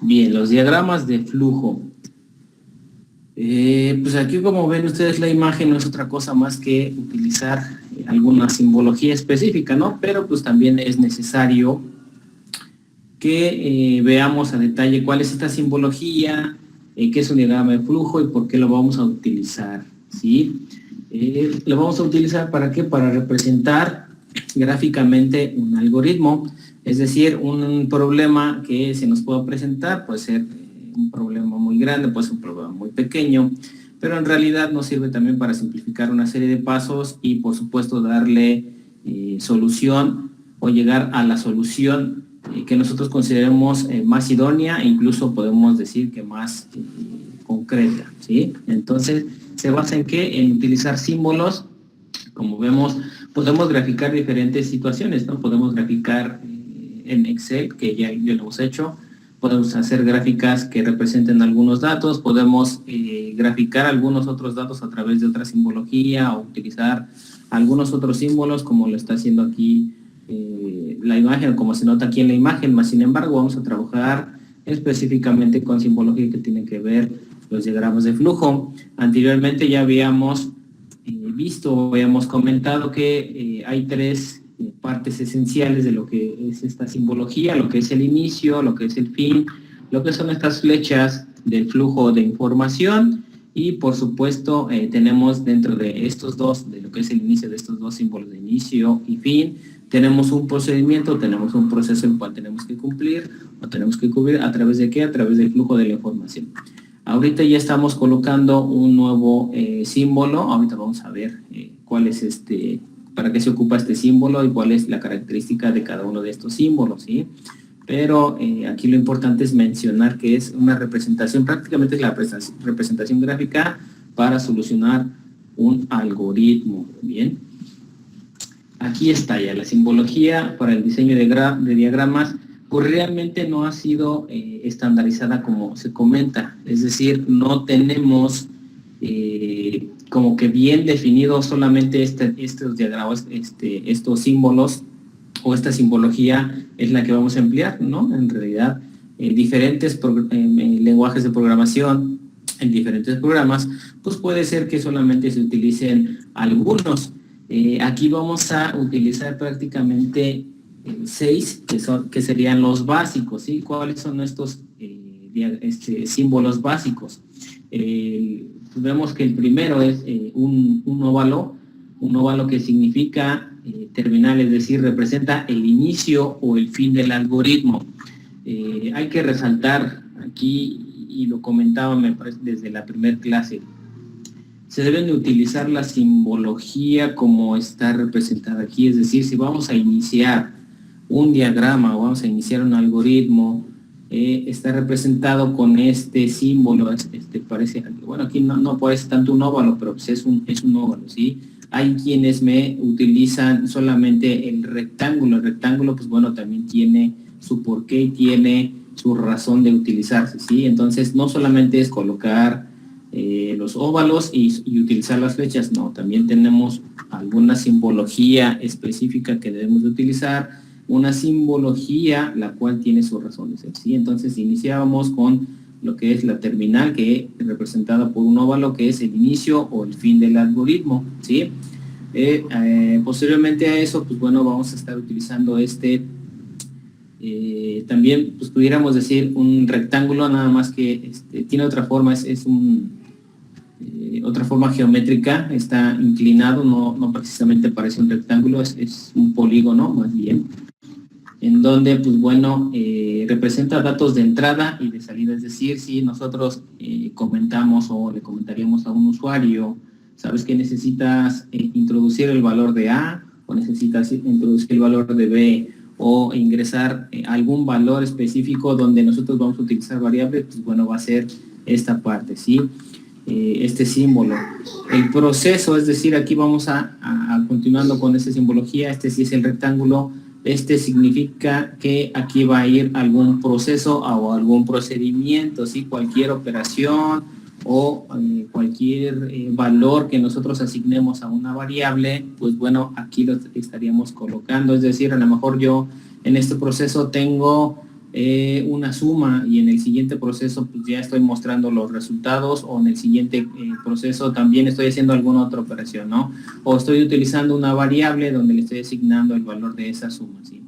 Bien, los diagramas de flujo. Pues aquí, como ven ustedes, la imagen no es otra cosa más que utilizar alguna simbología específica, ¿no? Pero pues también es necesario que veamos a detalle cuál es esta simbología, qué es un diagrama de flujo y por qué lo vamos a utilizar, ¿sí? Lo vamos a utilizar ¿para qué? Para representar gráficamente un algoritmo, es decir, un problema que se nos pueda presentar, puede ser un problema muy grande, puede ser un problema muy pequeño, pero en realidad nos sirve también para simplificar una serie de pasos y por supuesto darle solución o llegar a la solución que nosotros consideremos más idónea e incluso podemos decir que más concreta, ¿sí? Entonces, ¿se basa en qué? En utilizar símbolos. Como vemos, podemos graficar diferentes situaciones, ¿no? Podemos graficar en Excel, que ya lo hemos hecho, podemos hacer gráficas que representen algunos datos, podemos graficar algunos otros datos a través de otra simbología o utilizar algunos otros símbolos, como lo está haciendo aquí la imagen, como se nota aquí en la imagen, más sin embargo vamos a trabajar específicamente con simbología que tiene que ver los diagramas de flujo. Anteriormente ya habíamos visto, habíamos comentado que hay tres partes esenciales de lo que es esta simbología, lo que es el inicio, lo que es el fin, lo que son estas flechas del flujo de información y por supuesto tenemos dentro de estos dos, de lo que es el inicio de estos dos símbolos de inicio y fin, tenemos un procedimiento, tenemos un proceso en el cual tenemos que cumplir o tenemos que cubrir a través de qué, a través del flujo de la información. Ahorita ya estamos colocando un nuevo símbolo, ahorita vamos a ver cuál es para qué se ocupa este símbolo y cuál es la característica de cada uno de estos símbolos, ¿sí? Pero aquí lo importante es mencionar que es una representación, prácticamente es la representación gráfica para solucionar un algoritmo, ¿bien? Aquí está ya la simbología para el diseño de diagramas, pues realmente no ha sido estandarizada como se comenta, es decir, no tenemos como que bien definido solamente estos diagramas, estos símbolos o esta simbología es la que vamos a emplear, ¿no? En realidad, diferentes lenguajes de programación, en diferentes programas, pues puede ser que solamente se utilicen algunos. Aquí vamos a utilizar prácticamente 6, que serían los básicos, ¿sí? ¿Cuáles son estos símbolos básicos? Vemos que el primero es un óvalo que significa terminal, es decir, representa el inicio o el fin del algoritmo. Hay que resaltar aquí, y lo comentaba me parece desde la primera clase, se deben de utilizar la simbología como está representada aquí, es decir, si vamos a iniciar un diagrama o vamos a iniciar un algoritmo, está representado con este símbolo, parece, bueno, aquí no parece tanto un óvalo, pero pues es un óvalo, ¿sí? Hay quienes me utilizan solamente el rectángulo pues bueno, también tiene su porqué y tiene su razón de utilizarse, ¿sí? Entonces, no solamente es colocar los óvalos y utilizar las flechas, no, también tenemos alguna simbología específica que debemos de utilizar, una simbología la cual tiene su razón de ser, ¿sí? Entonces iniciábamos con lo que es la terminal, que es representada por un óvalo, que es el inicio o el fin del algoritmo, ¿sí? Posteriormente a eso, pues bueno, vamos a estar utilizando también, pues pudiéramos decir un rectángulo, nada más que tiene otra forma, otra forma geométrica, está inclinado, no precisamente parece un rectángulo, es un polígono más bien, en donde, pues bueno, representa datos de entrada y de salida, es decir, si nosotros comentamos o le comentaríamos a un usuario, sabes que necesitas introducir el valor de A o necesitas introducir el valor de B o ingresar algún valor específico donde nosotros vamos a utilizar variables, pues bueno, va a ser esta parte, ¿sí? Este símbolo. El proceso, es decir, aquí vamos a continuando con esta simbología, sí es el rectángulo, significa que aquí va a ir algún proceso o algún procedimiento, ¿sí? Cualquier operación o cualquier valor que nosotros asignemos a una variable, pues bueno, aquí lo estaríamos colocando, es decir, a lo mejor yo en este proceso tengo una suma y en el siguiente proceso pues ya estoy mostrando los resultados, o en el siguiente proceso también estoy haciendo alguna otra operación, ¿no? O estoy utilizando una variable donde le estoy asignando el valor de esa suma, ¿sí?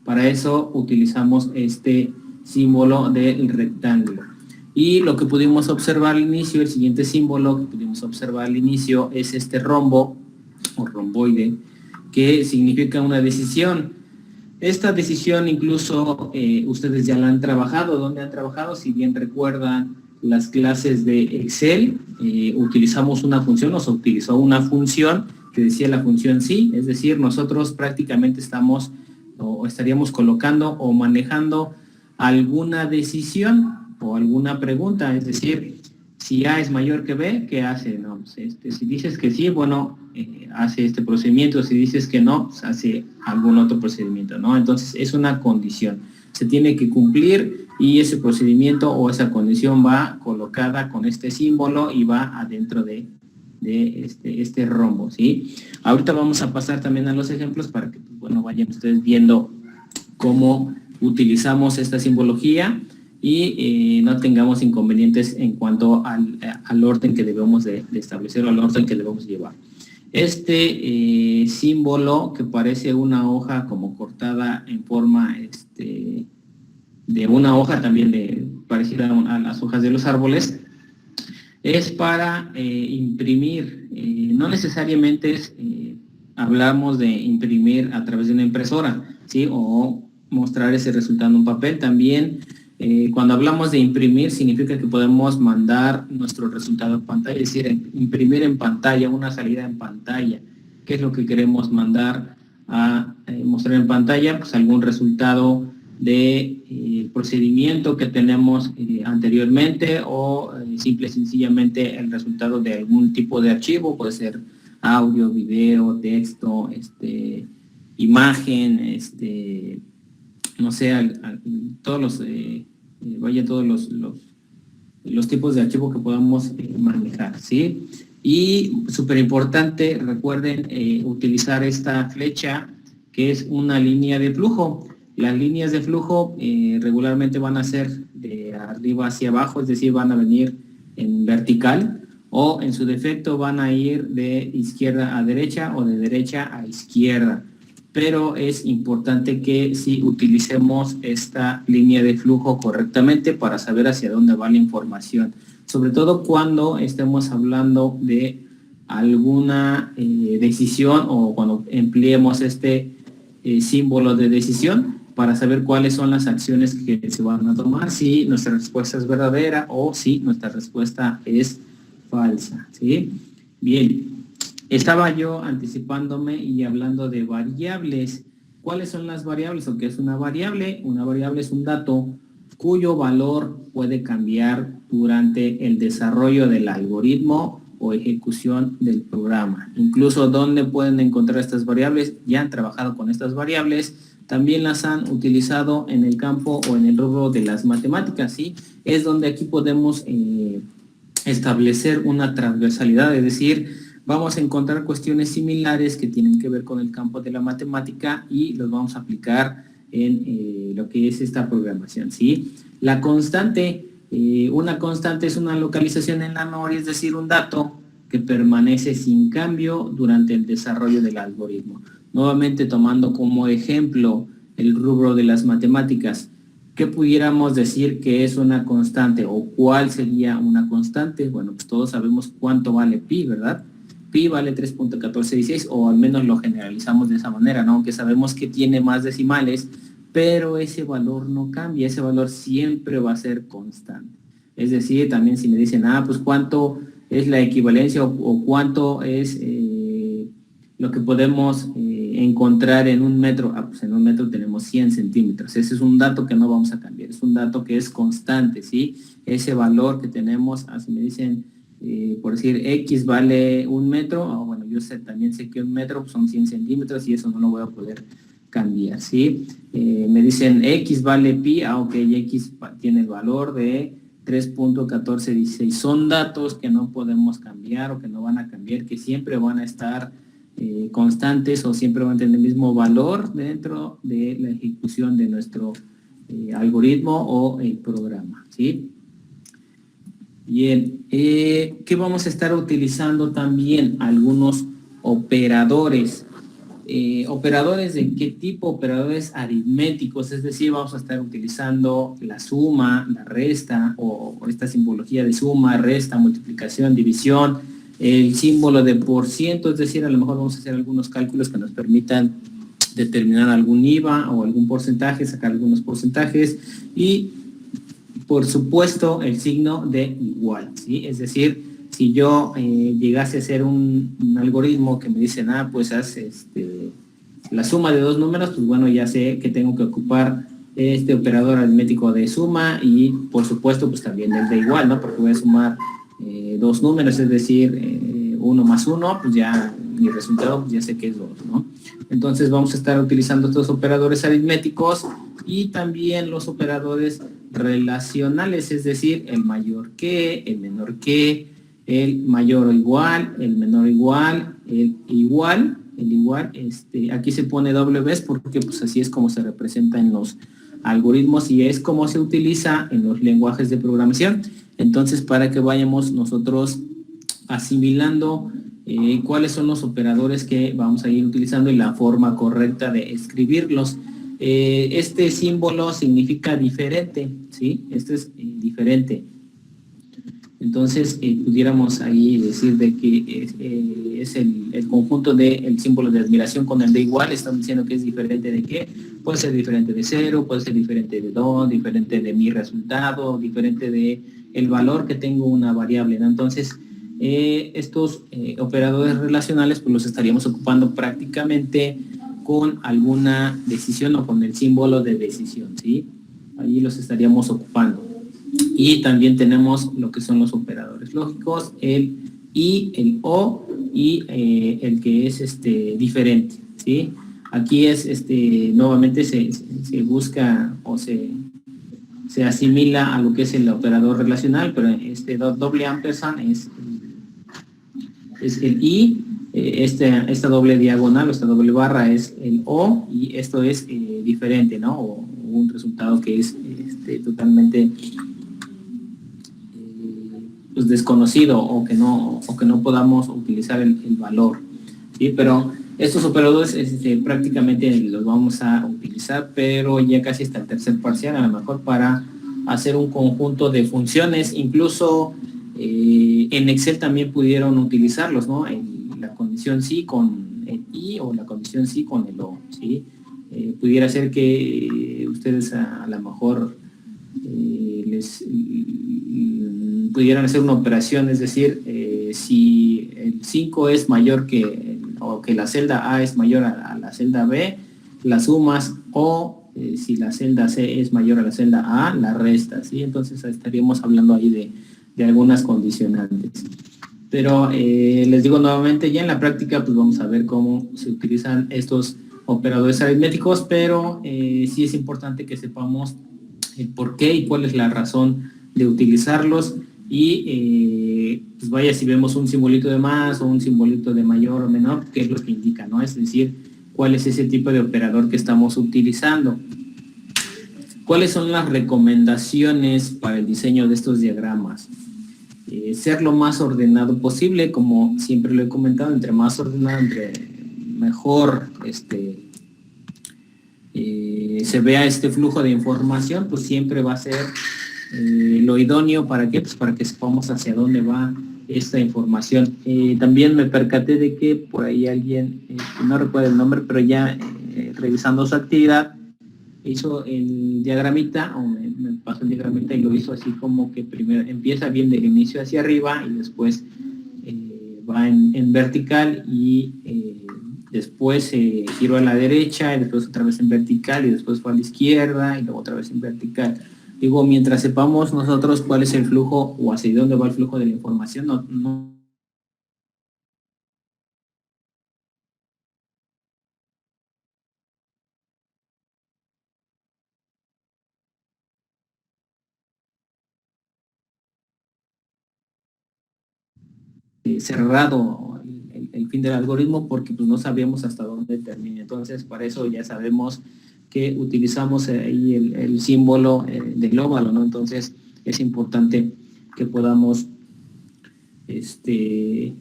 Para eso utilizamos este símbolo del rectángulo. Y lo que pudimos observar al inicio, el siguiente símbolo que pudimos observar al inicio es este rombo o romboide, que significa una decisión. Esta decisión incluso ustedes ya la han trabajado. ¿Dónde han trabajado? Si bien recuerdan las clases de Excel, utilizamos una función, o se utilizó una función que decía la función sí, es decir, nosotros prácticamente estamos o estaríamos colocando o manejando alguna decisión o alguna pregunta, es decir, si A es mayor que B, ¿qué hace? No, pues si dices que sí, bueno, hace este procedimiento. Si dices que no, pues hace algún otro procedimiento, ¿no? Entonces, es una condición. Se tiene que cumplir y ese procedimiento o esa condición va colocada con este símbolo y va adentro de este rombo, ¿sí? Ahorita vamos a pasar también a los ejemplos para que, bueno, vayan ustedes viendo cómo utilizamos esta simbología y no tengamos inconvenientes en cuanto al orden que debemos de establecer o al orden que debemos llevar. Este símbolo que parece una hoja como cortada en forma de una hoja también parecida a las hojas de los árboles, es para imprimir. No necesariamente hablamos de imprimir a través de una impresora, ¿sí? O mostrar ese resultado en un papel. También cuando hablamos de imprimir significa que podemos mandar nuestro resultado en pantalla, es decir, imprimir en pantalla, una salida en pantalla. ¿Qué es lo que queremos mandar a mostrar en pantalla? Pues algún resultado de procedimiento que tenemos anteriormente, o simple y sencillamente el resultado de algún tipo de archivo, puede ser audio, video, texto, imagen, no sé, todos los tipos de archivo que podamos manejar, ¿sí? Y súper importante, recuerden utilizar esta flecha, que es una línea de flujo. Las líneas de flujo regularmente van a ser de arriba hacia abajo, es decir, van a venir en vertical, o en su defecto van a ir de izquierda a derecha o de derecha a izquierda. Pero es importante que sí utilicemos esta línea de flujo correctamente para saber hacia dónde va la información, sobre todo cuando estemos hablando de alguna decisión, o cuando empleemos este símbolo de decisión para saber cuáles son las acciones que se van a tomar, si nuestra respuesta es verdadera o si nuestra respuesta es falsa, ¿sí? Bien. Estaba yo anticipándome y hablando de variables. ¿Cuáles son las variables o qué es una variable? Una variable es un dato cuyo valor puede cambiar durante el desarrollo del algoritmo o ejecución del programa. Incluso, ¿dónde pueden encontrar estas variables? Ya han trabajado con estas variables, también las han utilizado en el campo o en el rubro de las matemáticas, ¿sí? Es donde aquí podemos establecer una transversalidad, es decir, vamos a encontrar cuestiones similares que tienen que ver con el campo de la matemática y los vamos a aplicar en lo que es esta programación, ¿sí? La constante, una constante es una localización en la memoria, es decir, un dato que permanece sin cambio durante el desarrollo del algoritmo. Nuevamente, tomando como ejemplo el rubro de las matemáticas, ¿qué pudiéramos decir que es una constante o cuál sería una constante? Bueno, pues todos sabemos cuánto vale pi, ¿verdad? Pi vale 3.1416, o al menos lo generalizamos de esa manera, ¿no? Aunque sabemos que tiene más decimales, pero ese valor no cambia, ese valor siempre va a ser constante. Es decir, también si me dicen, pues cuánto es la equivalencia o cuánto es lo que podemos encontrar en un metro, pues en un metro tenemos 100 centímetros. Ese es un dato que no vamos a cambiar, es un dato que es constante, ¿sí? Ese valor que tenemos, si me dicen, por decir, X vale 1 metro, bueno, yo también sé que 1 metro son 100 centímetros y eso no lo voy a poder cambiar, ¿sí? Me dicen X vale pi, ok, X tiene el valor de 3.1416. Son datos que no podemos cambiar o que no van a cambiar, que siempre van a estar constantes o siempre van a tener el mismo valor dentro de la ejecución de nuestro algoritmo o el programa, ¿sí? Bien, ¿qué vamos a estar utilizando también? Algunos operadores. ¿Operadores de qué tipo? Operadores aritméticos, es decir, vamos a estar utilizando la suma, la resta o esta simbología de suma, resta, multiplicación, división, el símbolo de por ciento, es decir, a lo mejor vamos a hacer algunos cálculos que nos permitan determinar algún IVA o algún porcentaje, sacar algunos porcentajes y por supuesto el signo de igual, ¿sí? Es decir, si yo llegase a hacer un algoritmo que me dice, pues haz la suma de dos números, pues bueno, ya sé que tengo que ocupar este operador aritmético de suma y por supuesto pues también el de igual, ¿no? Porque voy a sumar dos números, es decir, 1 más 1, pues ya mi resultado pues ya sé que es 2, ¿no? Entonces vamos a estar utilizando estos operadores aritméticos y también los operadores relacionales, es decir, el mayor que, el menor que, el mayor o igual, el menor igual, el igual, aquí se pone doble vez porque pues así es como se representa en los algoritmos y es como se utiliza en los lenguajes de programación. Entonces, para que vayamos nosotros asimilando cuáles son los operadores que vamos a ir utilizando y la forma correcta de escribirlos. Este símbolo significa diferente, ¿sí? Este es diferente. Entonces, pudiéramos ahí decir de que es el conjunto del símbolo de admiración con el de igual. Estamos diciendo que es diferente de qué. Puede ser diferente de 0, puede ser diferente de 2, diferente de mi resultado, diferente de el valor que tengo una variable, ¿no? Entonces, estos operadores relacionales pues los estaríamos ocupando prácticamente con alguna decisión o con el símbolo de decisión, ¿sí? Ahí los estaríamos ocupando. Y también tenemos lo que son los operadores lógicos, el y, el o y el que es diferente, ¿sí? Aquí es nuevamente se busca o se asimila a lo que es el operador relacional, pero este doble ampersand es el i, esta doble diagonal o esta doble barra es el o y esto es diferente, ¿no? O un resultado que es totalmente pues desconocido o que no podamos utilizar el valor, ¿sí? Pero estos operadores prácticamente los vamos a utilizar, pero ya casi hasta el tercer parcial, a lo mejor para hacer un conjunto de funciones, incluso en Excel también pudieron utilizarlos, ¿no? La condición sí con el y o la condición sí con el o, ¿sí? Pudiera ser que ustedes a lo mejor les pudieran hacer una operación, es decir, si el 5 es mayor que, o que la celda A es mayor a la celda B, las sumas, o si la celda C es mayor a la celda A, la resta, ¿sí? Entonces estaríamos hablando ahí de algunas condicionantes. Pero les digo nuevamente, ya en la práctica pues vamos a ver cómo se utilizan estos operadores aritméticos, pero sí es importante que sepamos el por qué y cuál es la razón de utilizarlos y pues vaya, si vemos un simbolito de más o un simbolito de mayor o menor, qué es lo que indica, ¿no? Es decir, cuál es ese tipo de operador que estamos utilizando. ¿Cuáles son las recomendaciones para el diseño de estos diagramas? Ser lo más ordenado posible, como siempre lo he comentado, entre más ordenado, entre mejor se vea este flujo de información, pues siempre va a ser lo idóneo. ¿Para qué? Pues para que sepamos hacia dónde va esta información. También me percaté de que por ahí alguien, no recuerdo el nombre, pero ya revisando su actividad, hizo el diagramita, o me pasó el diagramita y lo hizo así como que primero empieza bien del inicio hacia arriba y después va en vertical y después giró a la derecha y después otra vez en vertical y después fue a la izquierda y luego otra vez en vertical. Digo, mientras sepamos nosotros cuál es el flujo o hacia dónde va el flujo de la información, no cerrado el fin del algoritmo porque pues no sabíamos hasta dónde termina. Entonces, para eso ya sabemos que utilizamos ahí el símbolo del óvalo, ¿no? Entonces es importante que podamos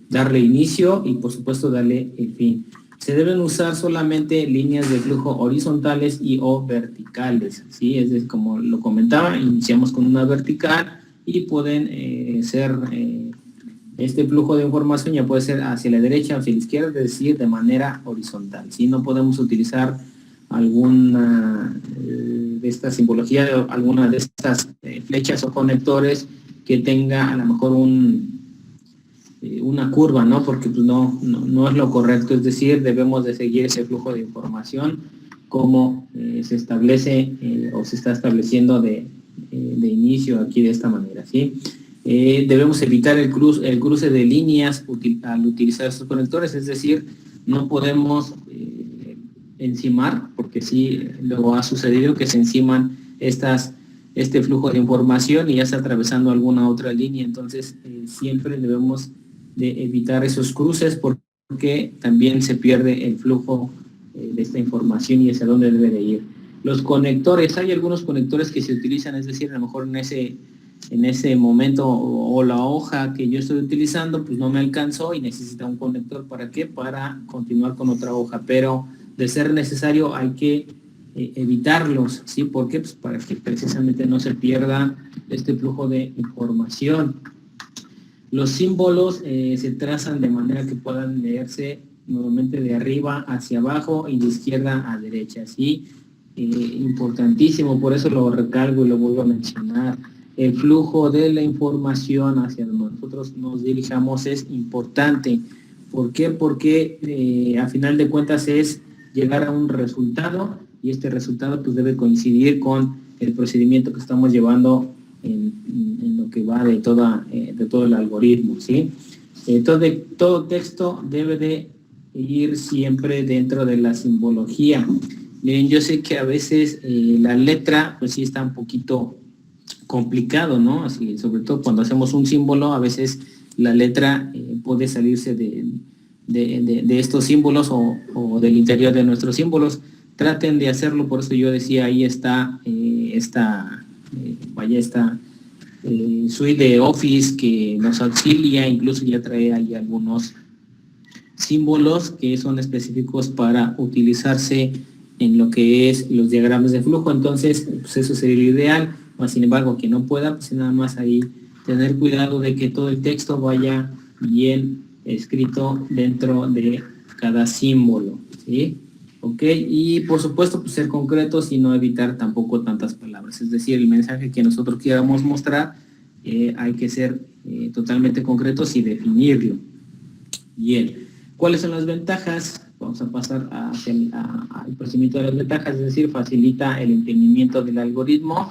darle inicio y por supuesto darle el fin. Se deben usar solamente líneas de flujo horizontales y o verticales, ¿sí? Es decir, como lo comentaba, iniciamos con una vertical y pueden ser, este flujo de información ya puede ser hacia la derecha o hacia la izquierda, es decir, de manera horizontal, ¿sí? No podemos utilizar alguna de estas simbologías, alguna de estas flechas o conectores que tenga a lo mejor una curva, ¿no? Porque pues, no es lo correcto, es decir, debemos de seguir ese flujo de información como se establece o se está estableciendo de inicio aquí de esta manera, ¿sí? Debemos evitar el cruce de líneas al utilizar estos conectores, es decir, no podemos encimar, porque sí, luego ha sucedido que se enciman este flujo de información y ya está atravesando alguna otra línea, entonces siempre debemos de evitar esos cruces porque también se pierde el flujo de esta información y hacia dónde debe de ir. Los conectores, hay algunos conectores que se utilizan, es decir, a lo mejor en ese momento o la hoja que yo estoy utilizando pues no me alcanzó y necesita un conector, ¿para qué? Para continuar con otra hoja, pero de ser necesario hay que evitarlos, ¿sí? ¿Por qué? Pues para que precisamente no se pierda este flujo de información. Los símbolos se trazan de manera que puedan leerse nuevamente de arriba hacia abajo y de izquierda a derecha, ¿sí? Importantísimo, por eso lo recalco y lo vuelvo a mencionar. El flujo de la información hacia donde nosotros nos dirijamos es importante. ¿Por qué? Porque a final de cuentas es llegar a un resultado y este resultado pues debe coincidir con el procedimiento que estamos llevando en lo que va de todo el algoritmo, ¿sí? Todo texto debe de ir siempre dentro de la simbología. Miren, yo sé que a veces la letra pues sí está un poquito complicado, ¿no? Así, sobre todo cuando hacemos un símbolo, a veces la letra puede salirse de estos símbolos o del interior de nuestros símbolos. Traten de hacerlo, por eso yo decía, ahí está esta suite de Office que nos auxilia, incluso ya trae ahí algunos símbolos que son específicos para utilizarse en lo que es los diagramas de flujo, entonces pues eso sería lo ideal, mas sin embargo que no pueda, pues nada más ahí tener cuidado de que todo el texto vaya bien escrito dentro de cada símbolo, ¿sí? Ok, y por supuesto pues ser concretos y no evitar tampoco tantas palabras, es decir, el mensaje que nosotros queramos mostrar hay que ser totalmente concretos y definirlo. Bien, ¿cuáles son las ventajas? Vamos a pasar al procedimiento de las ventajas, es decir, facilita el entendimiento del algoritmo.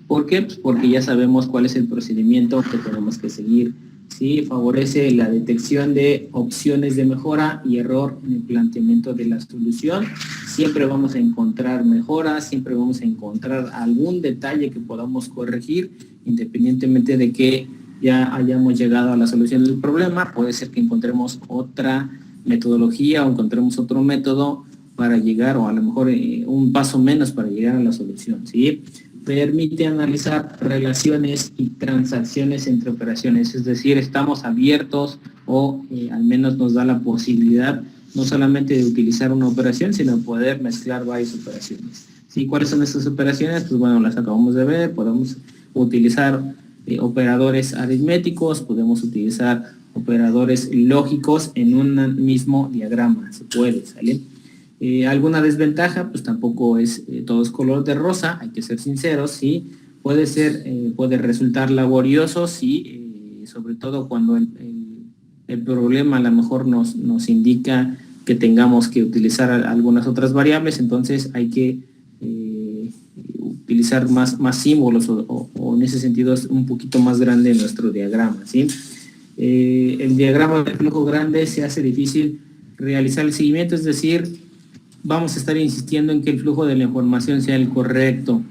¿Por qué? Pues porque ya sabemos cuál es el procedimiento que tenemos que seguir. ¿Sí? Favorece la detección de opciones de mejora y error en el planteamiento de la solución. Siempre vamos a encontrar mejoras, siempre vamos a encontrar algún detalle que podamos corregir, independientemente de que ya hayamos llegado a la solución del problema. Puede ser que encontremos otra metodología o encontremos otro método para llegar, o a lo mejor un paso menos para llegar a la solución, ¿sí? Permite analizar relaciones y transacciones entre operaciones, es decir, estamos abiertos o al menos nos da la posibilidad no solamente de utilizar una operación, sino poder mezclar varias operaciones. ¿Sí? ¿Cuáles son estas operaciones? Pues bueno, las acabamos de ver, podemos utilizar operadores aritméticos, podemos utilizar operadores lógicos en un mismo diagrama, se puede, ¿sale? ¿Alguna desventaja? Pues tampoco es todo es color de rosa, hay que ser sinceros, ¿sí? Puede resultar laborioso, sí, sobre todo cuando el problema a lo mejor nos indica que tengamos que utilizar algunas otras variables, entonces hay que utilizar más símbolos o en ese sentido es un poquito más grande nuestro diagrama, ¿sí? El diagrama de flujo grande se hace difícil realizar el seguimiento, es decir, vamos a estar insistiendo en que el flujo de la información sea el correcto.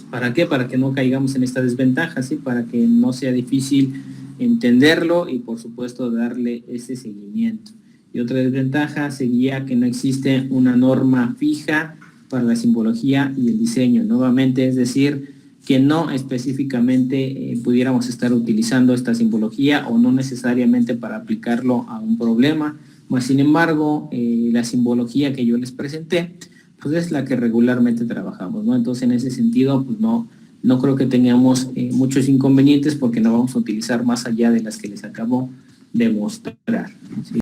¿Para qué? Para que no caigamos en esta desventaja, ¿sí? Para que no sea difícil entenderlo y por supuesto darle ese seguimiento. Y otra desventaja sería que no existe una norma fija para la simbología y el diseño. Nuevamente, es decir, que no específicamente pudiéramos estar utilizando esta simbología o no necesariamente para aplicarlo a un problema, mas sin embargo, la simbología que yo les presenté, pues es la que regularmente trabajamos, ¿no? Entonces, en ese sentido, pues no creo que tengamos muchos inconvenientes porque no vamos a utilizar más allá de las que les acabo de mostrar, ¿sí?